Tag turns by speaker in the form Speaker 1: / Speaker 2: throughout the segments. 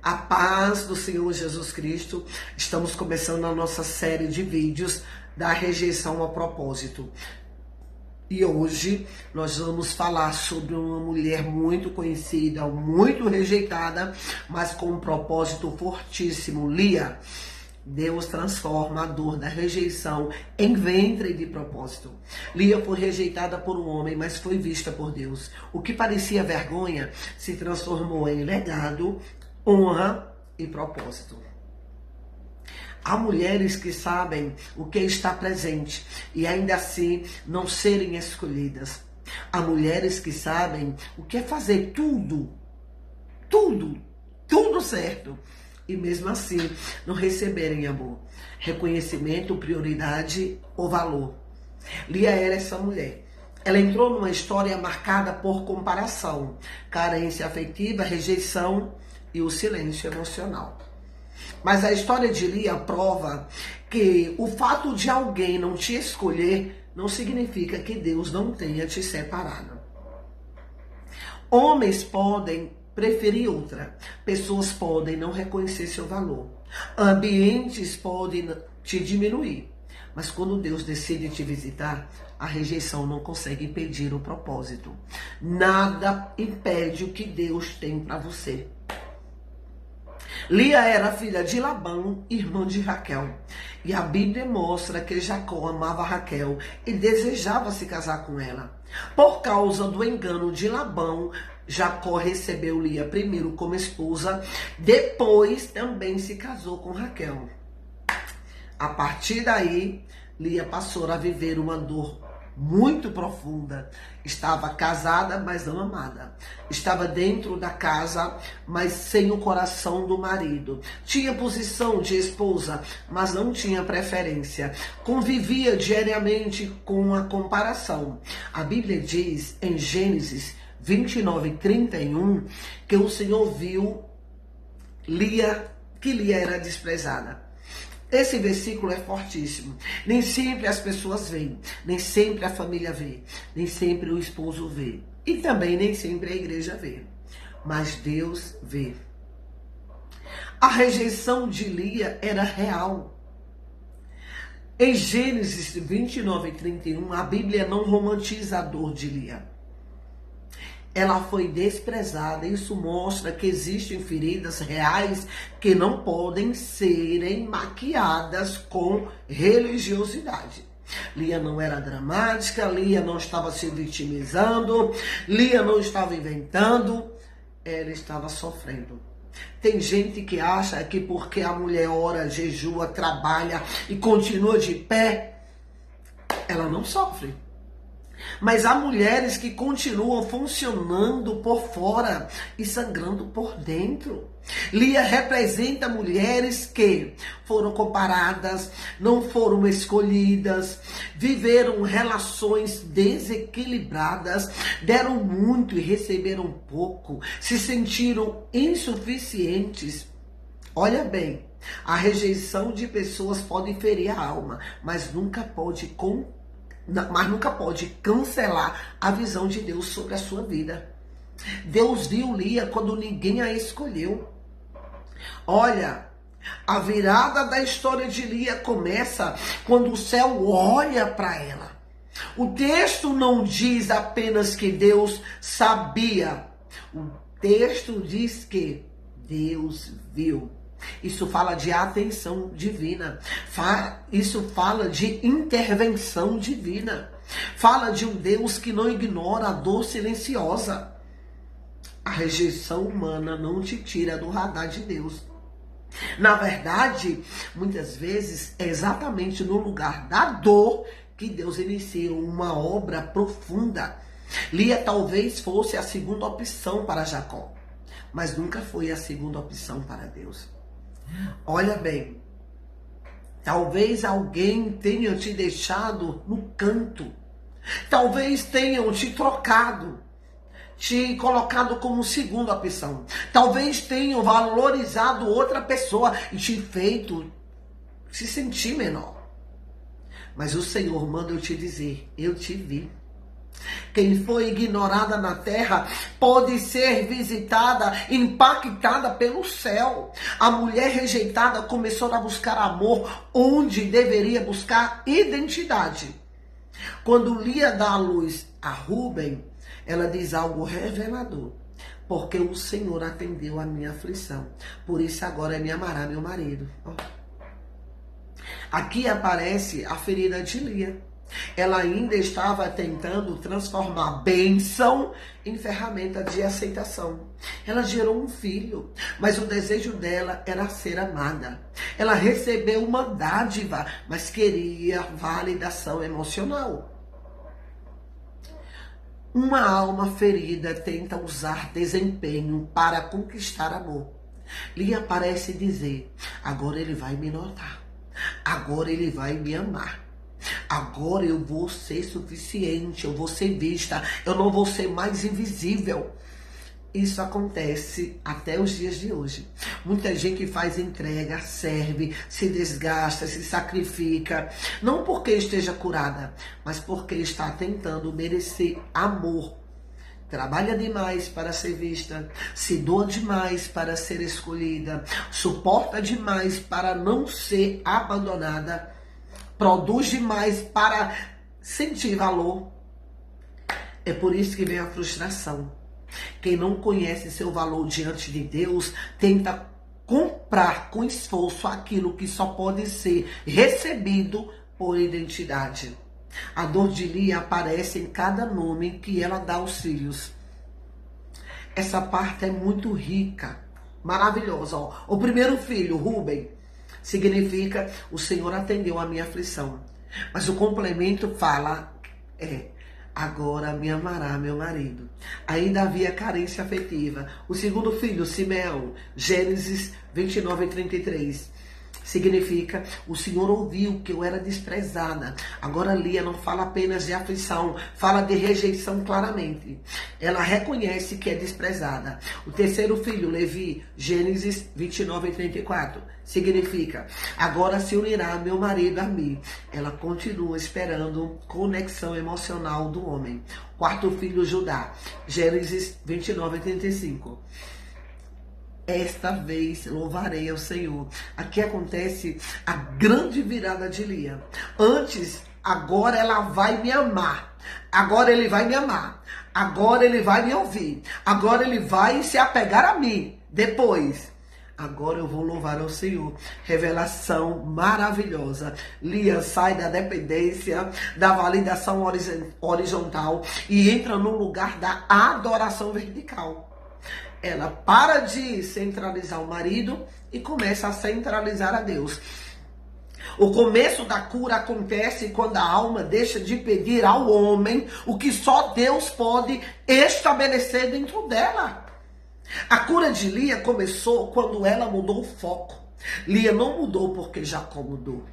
Speaker 1: A paz do Senhor Jesus Cristo. Estamos começando a nossa série de vídeos da rejeição ao propósito. E hoje nós vamos falar sobre uma mulher muito conhecida, muito rejeitada, mas com um propósito fortíssimo, Lia. Deus transforma a dor da rejeição em ventre de propósito. Lia foi rejeitada por um homem, mas foi vista por Deus. O que parecia vergonha se transformou em legado, honra e propósito. Há mulheres que sabem o que está presente e ainda assim não serem escolhidas. Há mulheres que sabem o que é fazer tudo certo e mesmo assim não receberem amor, reconhecimento, prioridade ou valor. Lia era essa mulher. Ela entrou numa história marcada por comparação, carência afetiva, rejeição e o silêncio emocional. Mas a história de Lia prova que o fato de alguém não te escolher não significa que Deus não tenha te separado. Homens podem preferir outra, pessoas podem não reconhecer seu valor, ambientes podem te diminuir, mas quando Deus decide te visitar, a rejeição não consegue impedir o propósito. Nada impede o que Deus tem para você. Lia era filha de Labão, irmã de Raquel. E a Bíblia mostra que Jacó amava Raquel e desejava se casar com ela. Por causa do engano de Labão, Jacó recebeu Lia primeiro como esposa, depois também se casou com Raquel. A partir daí, Lia passou a viver uma dor muito profunda. Estava casada, mas não amada. Estava dentro da casa, mas sem o coração do marido. Tinha posição de esposa, mas não tinha preferência. Convivia diariamente com a comparação. A Bíblia diz em Gênesis 29:31 que o Senhor viu que Lia era desprezada. Esse versículo é fortíssimo. Nem sempre as pessoas veem, nem sempre a família vê, nem sempre o esposo vê. E também nem sempre a igreja vê. Mas Deus vê. A rejeição de Lia era real. Em Gênesis 29:31, a Bíblia não romantiza a dor de Lia. Ela foi desprezada. Isso mostra que existem feridas reais que não podem serem maquiadas com religiosidade. Lia não era dramática, Lia não estava se vitimizando, Lia não estava inventando, ela estava sofrendo. Tem gente que acha que porque a mulher ora, jejua, trabalha e continua de pé, ela não sofre. Mas há mulheres que continuam funcionando por fora e sangrando por dentro. Lia representa mulheres que foram comparadas, não foram escolhidas, viveram relações desequilibradas, deram muito e receberam pouco, se sentiram insuficientes. Olha bem, a rejeição de pessoas pode ferir a alma, mas nunca pode cancelar a visão de Deus sobre a sua vida. Deus viu Lia quando ninguém a escolheu. Olha, a virada da história de Lia começa quando o céu olha para ela. O texto não diz apenas que Deus sabia. O texto diz que Deus viu. Isso fala de atenção divina. Isso fala de intervenção divina. Fala de um Deus que não ignora a dor silenciosa. A rejeição humana não te tira do radar de Deus. Na verdade, muitas vezes é exatamente no lugar da dor que Deus inicia uma obra profunda. Lia talvez fosse a segunda opção para Jacó, mas nunca foi a segunda opção para Deus. Olha bem, talvez alguém tenha te deixado no canto, talvez tenham te trocado, te colocado como segunda opção, talvez tenham valorizado outra pessoa e te feito se sentir menor. Mas o Senhor manda eu te dizer, eu te vi. Quem foi ignorada na terra pode ser visitada, impactada pelo céu. A mulher rejeitada começou a buscar amor onde deveria buscar identidade. Quando Lia dá à luz a Rúben, ela diz algo revelador. Porque o Senhor atendeu a minha aflição. Por isso agora me amará meu marido. Aqui aparece a ferida de Lia. Ela ainda estava tentando transformar bênção em ferramenta de aceitação. Ela gerou um filho, mas o desejo dela era ser amada. Ela recebeu uma dádiva, mas queria validação emocional. Uma alma ferida tenta usar desempenho para conquistar amor. Lia parece dizer: agora ele vai me notar, agora ele vai me amar. Agora eu vou ser suficiente, eu vou ser vista, eu não vou ser mais invisível. Isso acontece até os dias de hoje. Muita gente faz entrega, serve, se desgasta, se sacrifica, não porque esteja curada, mas porque está tentando merecer amor. Trabalha demais para ser vista, se doa demais para ser escolhida, suporta demais para não ser abandonada, produz demais para sentir valor. É por isso que vem a frustração. Quem não conhece seu valor diante de Deus, tenta comprar com esforço aquilo que só pode ser recebido por identidade. A dor de Lia aparece em cada nome que ela dá aos filhos. Essa parte é muito rica, maravilhosa. O primeiro filho, Rúben, significa o Senhor atendeu a minha aflição. Mas o complemento fala, agora me amará meu marido. Ainda havia carência afetiva. O segundo filho, Simeão, Gênesis 29:33. Significa, o Senhor ouviu que eu era desprezada. Agora Lia não fala apenas de aflição, fala de rejeição claramente. Ela reconhece que é desprezada. O terceiro filho, Levi, Gênesis 29:34. Significa, agora se unirá meu marido a mim. Ela continua esperando conexão emocional do homem. Quarto filho, Judá, Gênesis 29:35. Esta vez louvarei ao Senhor. Aqui acontece a grande virada de Lia. Antes, agora ela vai me amar. Agora ele vai me amar. Agora ele vai me ouvir. Agora ele vai se apegar a mim. Depois, agora eu vou louvar ao Senhor. Revelação maravilhosa. Lia sai da dependência, da validação horizontal e entra no lugar da adoração vertical. Ela para de centralizar o marido e começa a centralizar a Deus. O começo da cura acontece quando a alma deixa de pedir ao homem o que só Deus pode estabelecer dentro dela. A cura de Lia começou quando ela mudou o foco. Lia não mudou porque Jacó mudou.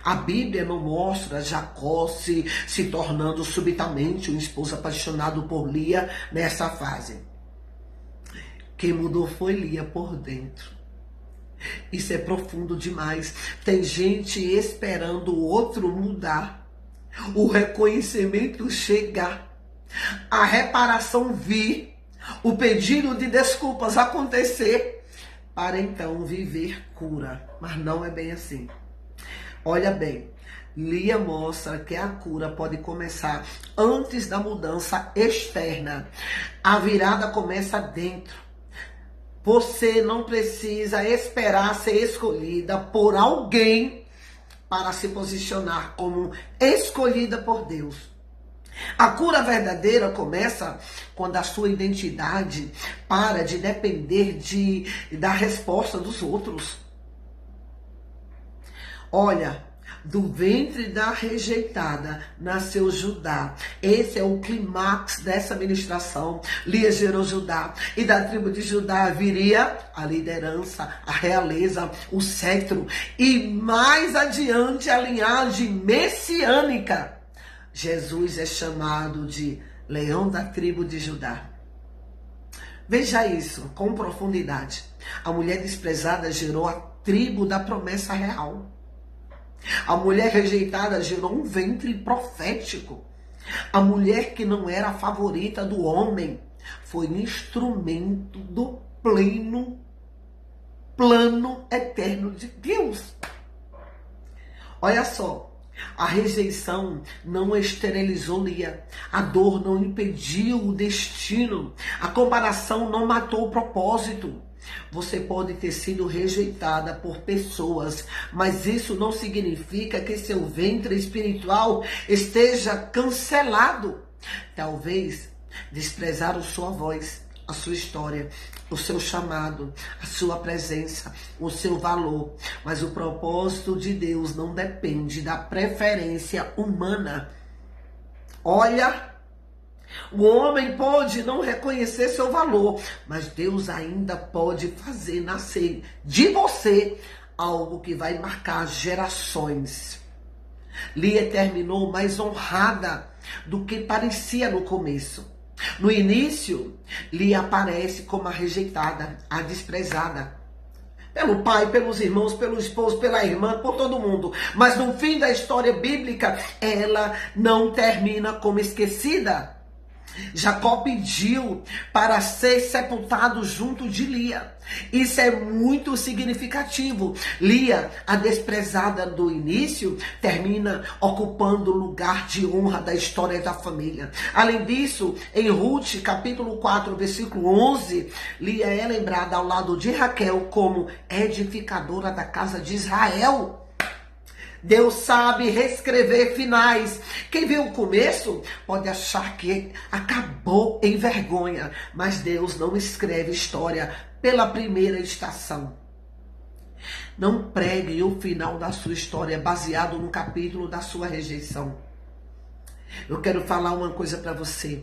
Speaker 1: A Bíblia não mostra Jacó se tornando subitamente um esposo apaixonado por Lia nessa fase. Quem mudou foi Lia por dentro. Isso é profundo demais. Tem gente esperando o outro mudar, o reconhecimento chegar, a reparação vir, o pedido de desculpas acontecer, para então viver cura. Mas não é bem assim. Olha bem, Lia mostra que a cura pode começar antes da mudança externa. A virada começa dentro. Você não precisa esperar ser escolhida por alguém para se posicionar como escolhida por Deus. A cura verdadeira começa quando a sua identidade para de depender da resposta dos outros. Olha, do ventre da rejeitada nasceu Judá. Esse é o clímax dessa ministração. Lia gerou Judá. E da tribo de Judá viria a liderança, a realeza, o cetro. E mais adiante a linhagem messiânica. Jesus é chamado de leão da tribo de Judá. Veja isso com profundidade. A mulher desprezada gerou a tribo da promessa real. A mulher rejeitada gerou um ventre profético. A mulher que não era a favorita do homem foi instrumento do plano eterno de Deus. Olha só, a rejeição não esterilizou Lia, a dor não impediu o destino, a comparação não matou o propósito. Você pode ter sido rejeitada por pessoas, mas isso não significa que seu ventre espiritual esteja cancelado. Talvez desprezaram sua voz, a sua história, o seu chamado, a sua presença, o seu valor. Mas o propósito de Deus não depende da preferência humana. Olha, o homem pode não reconhecer seu valor, mas Deus ainda pode fazer nascer de você algo que vai marcar gerações. Lia terminou mais honrada do que parecia no começo. No início, Lia aparece como a rejeitada, a desprezada. Pelo pai, pelos irmãos, pelo esposo, pela irmã, por todo mundo. Mas no fim da história bíblica, ela não termina como esquecida. Jacó pediu para ser sepultado junto de Lia. Isso é muito significativo. Lia, a desprezada do início, termina ocupando o lugar de honra da história da família. Além disso, em Ruth, capítulo 4, versículo 11, Lia é lembrada ao lado de Raquel como edificadora da casa de Israel. Deus sabe reescrever finais. Quem vê o começo pode achar que acabou em vergonha, mas Deus não escreve história pela primeira estação. Não pregue o final da sua história baseado no capítulo da sua rejeição. Eu quero falar uma coisa para você.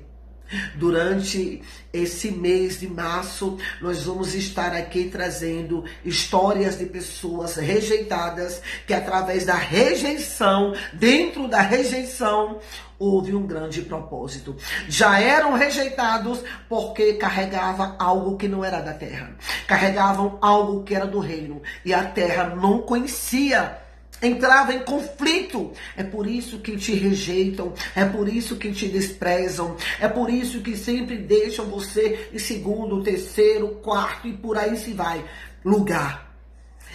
Speaker 1: Durante esse mês de março, nós vamos estar aqui trazendo histórias de pessoas rejeitadas, que através da rejeição, dentro da rejeição, houve um grande propósito. Já eram rejeitados porque carregavam algo que não era da terra. Carregavam algo que era do reino. E a terra não conhecia. Entrava em conflito. É por isso que te rejeitam, é por isso que te desprezam, é por isso que sempre deixam você em segundo, terceiro, quarto e por aí se vai lugar.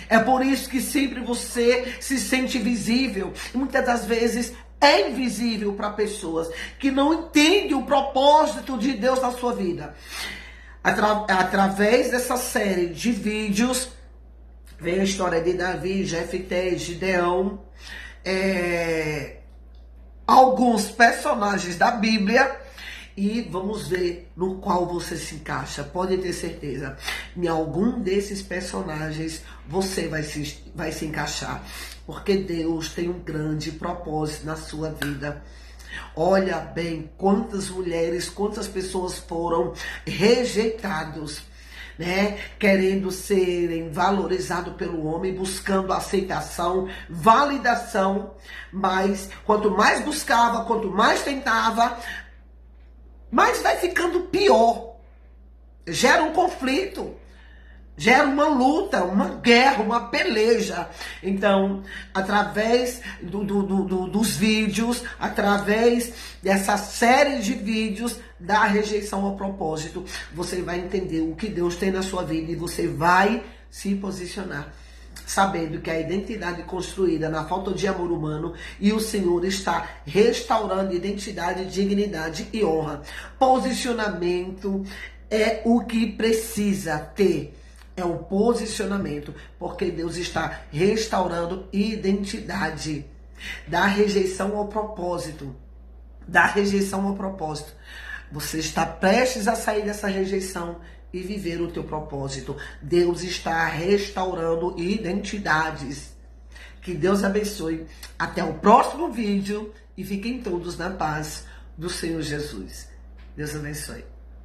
Speaker 1: É por isso que sempre você se sente visível. E muitas das vezes é invisível para pessoas que não entendem o propósito de Deus na sua vida. Através dessa série de vídeos, vem a história de Davi, Jefté, Gideão, alguns personagens da Bíblia, e vamos ver no qual você se encaixa. Pode ter certeza, em algum desses personagens você vai se encaixar, porque Deus tem um grande propósito na sua vida. Olha bem quantas mulheres, quantas pessoas foram rejeitados, né? Querendo serem valorizados pelo homem, buscando aceitação, validação, mas quanto mais buscava, quanto mais tentava, mais vai ficando pior. Gera um conflito, gera uma luta, uma guerra, uma peleja. Então, através dos vídeos, através dessa série de vídeos da rejeição ao propósito, você vai entender o que Deus tem na sua vida e você vai se posicionar, sabendo que a identidade construída na falta de amor humano, e o Senhor está restaurando identidade, dignidade e honra. Posicionamento é o que precisa ter. É o posicionamento, porque Deus está restaurando identidade. Da rejeição ao propósito. Da rejeição ao propósito. Você está prestes a sair dessa rejeição e viver o teu propósito. Deus está restaurando identidades. Que Deus abençoe. Até o próximo vídeo e fiquem todos na paz do Senhor Jesus. Deus abençoe.